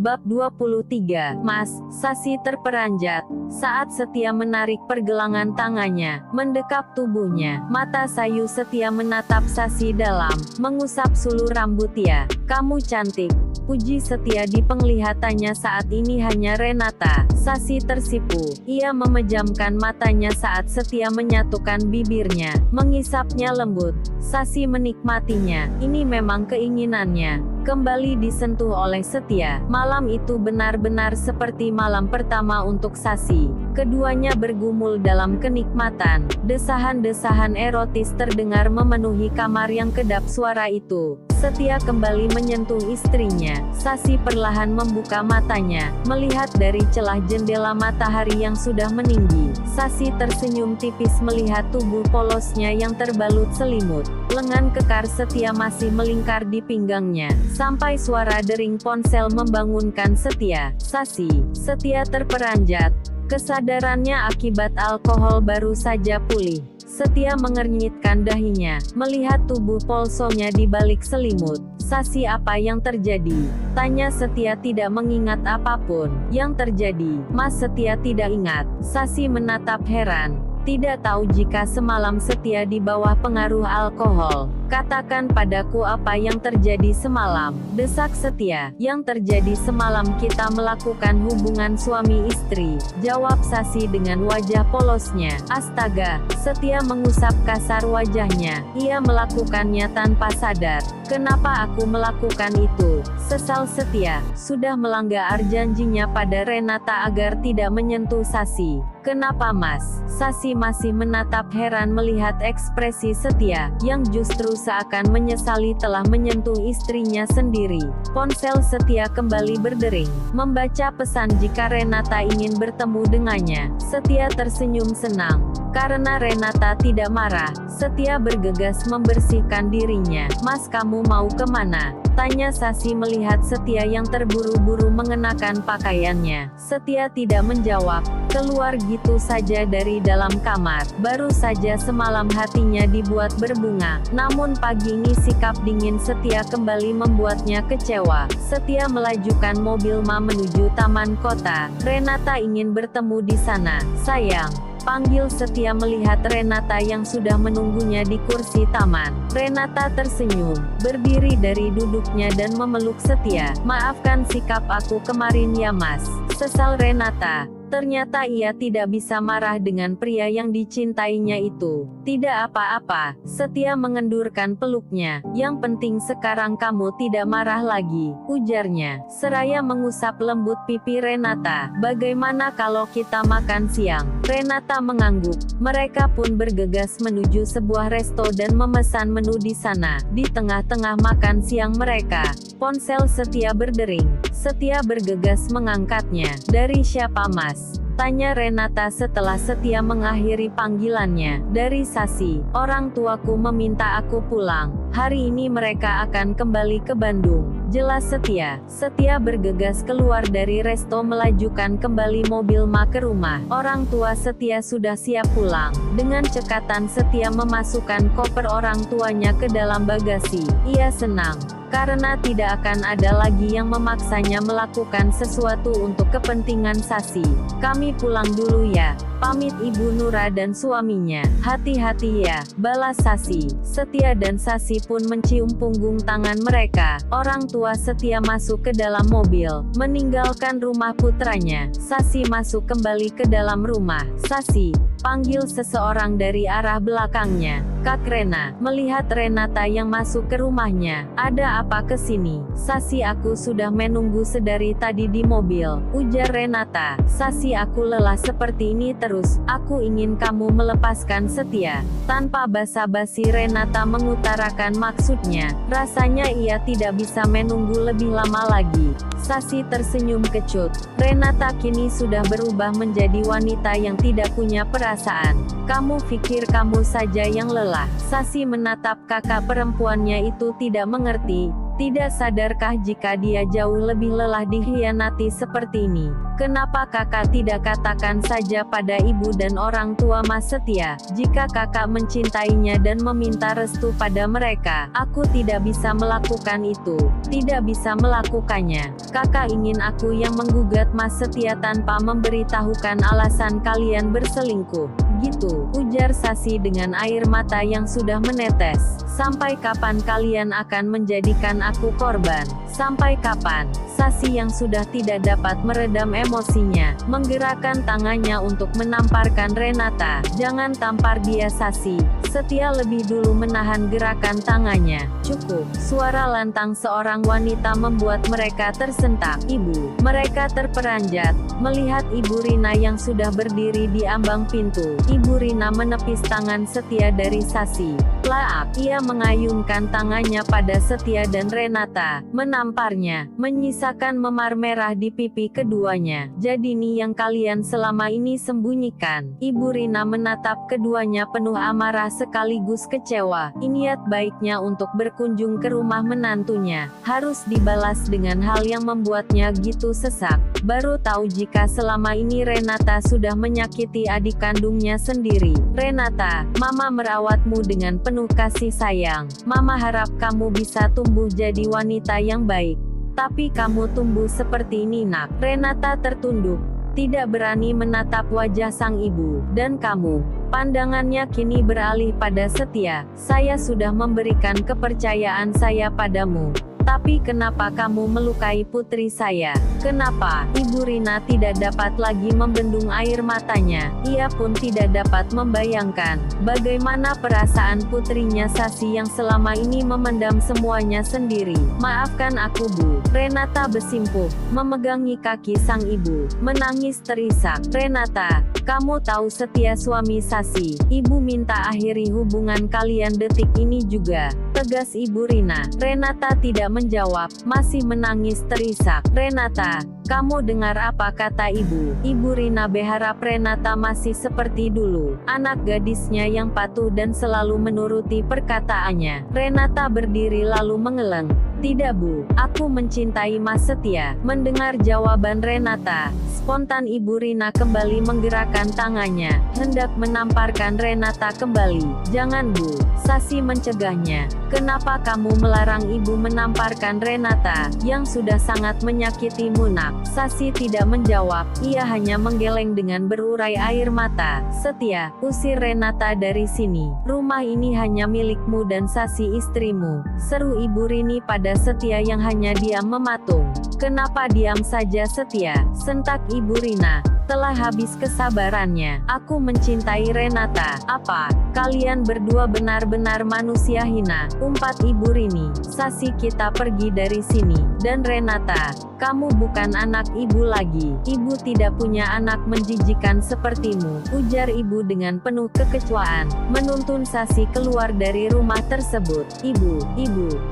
Bab 23. Mas, Sasi terperanjat saat Setia menarik pergelangan tangannya, mendekap tubuhnya. Mata sayu Setia menatap Sasi dalam, mengusap sulu rambutnya. Kamu cantik, puji Setia di penglihatannya saat ini hanya Renata. Sasi tersipu. Ia memejamkan matanya saat Setia menyatukan bibirnya, mengisapnya lembut. Sasi menikmatinya. Ini memang keinginannya. Kembali disentuh oleh Setia. Malam itu benar-benar seperti malam pertama untuk Sasi. Keduanya bergumul dalam kenikmatan. Desahan-desahan erotis terdengar memenuhi kamar yang kedap suara itu. Setia kembali menyentuh istrinya. Sasi perlahan membuka matanya, melihat dari celah jendela matahari yang sudah meninggi. Sasi tersenyum tipis melihat tubuh polosnya yang terbalut selimut. Lengan kekar Setia masih melingkar di pinggangnya. Sampai suara dering ponsel membangunkan Setia. Sasi. Setia terperanjat. Kesadarannya akibat alkohol baru saja pulih. Setia mengernyitkan dahinya, melihat tubuh polsonya di balik selimut. Sasi, apa yang terjadi? Tanya Setia tidak mengingat apapun. Yang terjadi, Mas. Setia tidak ingat. Sasi menatap heran. Tidak tahu jika semalam Setia di bawah pengaruh alkohol. Katakan padaku apa yang terjadi semalam, desak Setia. Yang terjadi semalam kita melakukan hubungan suami istri, jawab Sasi dengan wajah polosnya. Astaga, Setia mengusap kasar wajahnya. Ia melakukannya tanpa sadar. Kenapa aku melakukan itu? Sesal Setia, sudah melanggar janjinya pada Renata agar tidak menyentuh Sasi. Kenapa Mas? Sasi masih menatap heran melihat ekspresi Setia, yang justru seakan menyesali telah menyentuh istrinya sendiri. Ponsel Setia kembali berdering, membaca pesan jika Renata ingin bertemu dengannya. Setia tersenyum senang. Karena Renata tidak marah, Setia bergegas membersihkan dirinya. Mas, kamu mau kemana? Tanya Sasi melihat Setia yang terburu-buru mengenakan pakaiannya. Setia tidak menjawab, keluar gitu saja dari dalam kamar. Baru saja semalam hatinya dibuat berbunga, namun pagi ini sikap dingin Setia kembali membuatnya kecewa. Setia melajukan mobil menuju taman kota. Renata ingin bertemu di sana. Sayang, panggil Setia melihat Renata yang sudah menunggunya di kursi taman. Renata tersenyum, berdiri dari duduknya dan memeluk Setia. Maafkan sikap aku kemarin ya Mas. Sesal Renata. Ternyata ia tidak bisa marah dengan pria yang dicintainya itu. Tidak apa-apa, Setia mengendurkan peluknya. Yang penting sekarang kamu tidak marah lagi, ujarnya. Seraya mengusap lembut pipi Renata. Bagaimana kalau kita makan siang? Renata mengangguk. Mereka pun bergegas menuju sebuah resto dan memesan menu di sana. Di tengah-tengah makan siang mereka, ponsel Setia berdering. Setia bergegas mengangkatnya. Dari siapa Mas? Tanya Renata setelah Setia mengakhiri panggilannya. Dari Sasi. Orang tuaku meminta aku pulang. Hari ini mereka akan kembali ke Bandung, jelas Setia. Setia bergegas keluar dari resto melajukan kembali mobil ke rumah. Orang tua Setia sudah siap pulang. Dengan cekatan Setia memasukkan koper orang tuanya ke dalam bagasi. Ia senang, karena tidak akan ada lagi yang memaksanya melakukan sesuatu untuk kepentingan Sasi. Kami pulang dulu ya, pamit Ibu Nura dan suaminya. Hati-hati ya, balas Sasi. Setia dan Sasi pun mencium punggung tangan mereka. Orang tua Setia masuk ke dalam mobil, meninggalkan rumah putranya. Sasi masuk kembali ke dalam rumah. Sasi, panggil seseorang dari arah belakangnya. Kak Rena. Melihat Renata yang masuk ke rumahnya. Ada apa kesini? Sasi, aku sudah menunggu sedari tadi di mobil, ujar Renata. Sasi, aku lelah seperti ini terus. Aku ingin kamu melepaskan Setia. Tanpa basa-basi Renata mengutarakan maksudnya. Rasanya ia tidak bisa menunggu lebih lama lagi. Sasi tersenyum kecut. Renata kini sudah berubah menjadi wanita yang tidak punya perasaan. Kamu pikir kamu saja yang lelah? Sasi menatap kakak perempuannya itu tidak mengerti. Tidak sadarkah jika dia jauh lebih lelah dikhianati seperti ini? Kenapa kakak tidak katakan saja pada ibu dan orang tua Mas Setia, jika kakak mencintainya dan meminta restu pada mereka? Aku tidak bisa melakukan itu, tidak bisa melakukannya. Kakak ingin aku yang menggugat Mas Setia tanpa memberitahukan alasan kalian berselingkuh. Gitu, ujar Sasi dengan air mata yang sudah menetes. Sampai kapan kalian akan menjadikan aku korban? Sampai kapan? Sasi yang sudah tidak dapat meredam emosinya, menggerakkan tangannya untuk menamparkan Renata. Jangan tampar dia Sasi. Setia lebih dulu menahan gerakan tangannya. Cukup. Suara lantang seorang wanita membuat mereka tersentak. Ibu. Mereka terperanjat, melihat Ibu Rina yang sudah berdiri di ambang pintu. Ibu Rina menepis tangan Setia dari Sasi. Laak. Ia mengayunkan tangannya pada Setia dan Renata, menamparnya, menyisakan memar merah di pipi keduanya. Jadi nih yang kalian selama ini sembunyikan. Ibu Rina menatap keduanya penuh amarah sekaligus kecewa. Niat baiknya untuk berkunjung ke rumah menantunya, harus dibalas dengan hal yang membuatnya gitu sesak. Baru tahu jika selama ini Renata sudah menyakiti adik kandungnya sendiri. Renata, Mama merawatmu dengan penuh kasih sayang. Mama harap kamu bisa tumbuh jadi wanita yang baik. Tapi kamu tumbuh seperti ini nak. Renata tertunduk, tidak berani menatap wajah sang ibu. Dan kamu? Pandangannya kini beralih pada Setia. Saya sudah memberikan kepercayaan saya padamu. Tapi kenapa kamu melukai putri saya? Kenapa? Ibu Rina tidak dapat lagi membendung air matanya. Ia pun tidak dapat membayangkan bagaimana perasaan putrinya Sasi yang selama ini memendam semuanya sendiri. Maafkan aku Bu. Renata bersimpuh, memegangi kaki sang ibu, menangis terisak. Renata, kamu tahu Setia suami Sasi. Ibu minta akhiri hubungan kalian detik ini juga. Tegas Ibu Rina. Renata tidak menjawab, masih menangis terisak. Renata, kamu dengar apa kata ibu? Ibu Rina berharap Renata masih seperti dulu, anak gadisnya yang patuh dan selalu menuruti perkataannya. Renata berdiri lalu mengeleng. Tidak Bu, aku mencintai Mas Setia. Mendengar jawaban Renata, spontan Ibu Rina kembali menggerakkan tangannya, hendak menamparkan Renata kembali. Jangan Bu, Sasi mencegahnya. Kenapa kamu melarang ibu menamparkan Renata, yang sudah sangat menyakitimu nak? Sasi tidak menjawab, ia hanya menggeleng dengan berurai air mata. Setia, usir Renata dari sini. Rumah ini hanya milikmu dan Sasi istrimu. Seru Ibu Rini pada Setia yang hanya diam mematung. Kenapa diam saja Setia? Sentak Ibu Rina. Telah habis kesabarannya. Aku mencintai Renata. Apa? Kalian berdua benar-benar manusia hina. Umpat Ibu Rini. Sasi kita pergi dari sini. Dan Renata, kamu bukan anak ibu lagi. Ibu tidak punya anak menjijikan sepertimu. Ujar ibu dengan penuh kekecewaan. Menuntun Sasi keluar dari rumah tersebut. Ibu.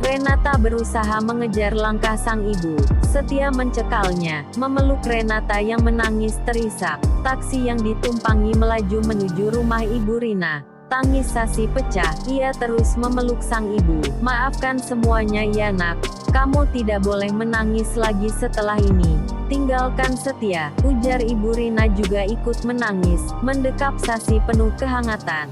Renata berusaha mengejar langkah sang ibu. Setia mencekalnya, memeluk Renata yang menangis terisak. Taksi yang ditumpangi melaju menuju rumah Ibu Rina. Tangis Sasi pecah, ia terus memeluk sang ibu. Maafkan semuanya ya nak, kamu tidak boleh menangis lagi setelah ini. Tinggalkan Setia, ujar Ibu Rina juga ikut menangis, mendekap Sasi penuh kehangatan.